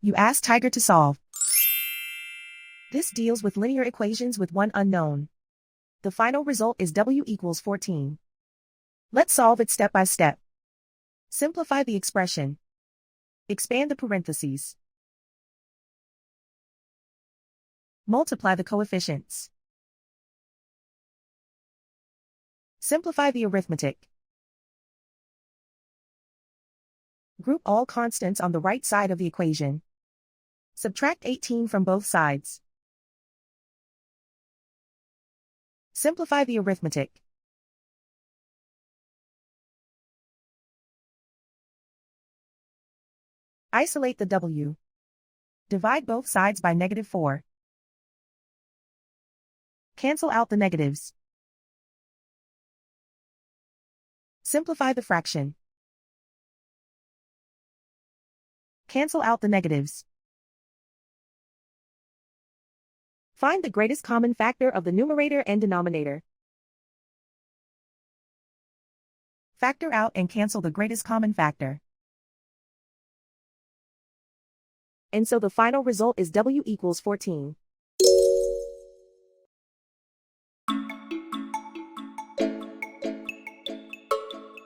You ask Tiger to solve. This deals with linear equations with one unknown. The final result is w equals 14. Let's solve it step by step. Simplify the expression. Expand the parentheses. Multiply the coefficients. Simplify the arithmetic. Group all constants on the right side of the equation. Subtract 18 from both sides. Simplify the arithmetic. Isolate the w. Divide both sides by -4. Cancel out the negatives. Simplify the fraction. Cancel out the negatives. Find the greatest common factor of the numerator and denominator. Factor out and cancel the greatest common factor. And so the final result is w equals 14.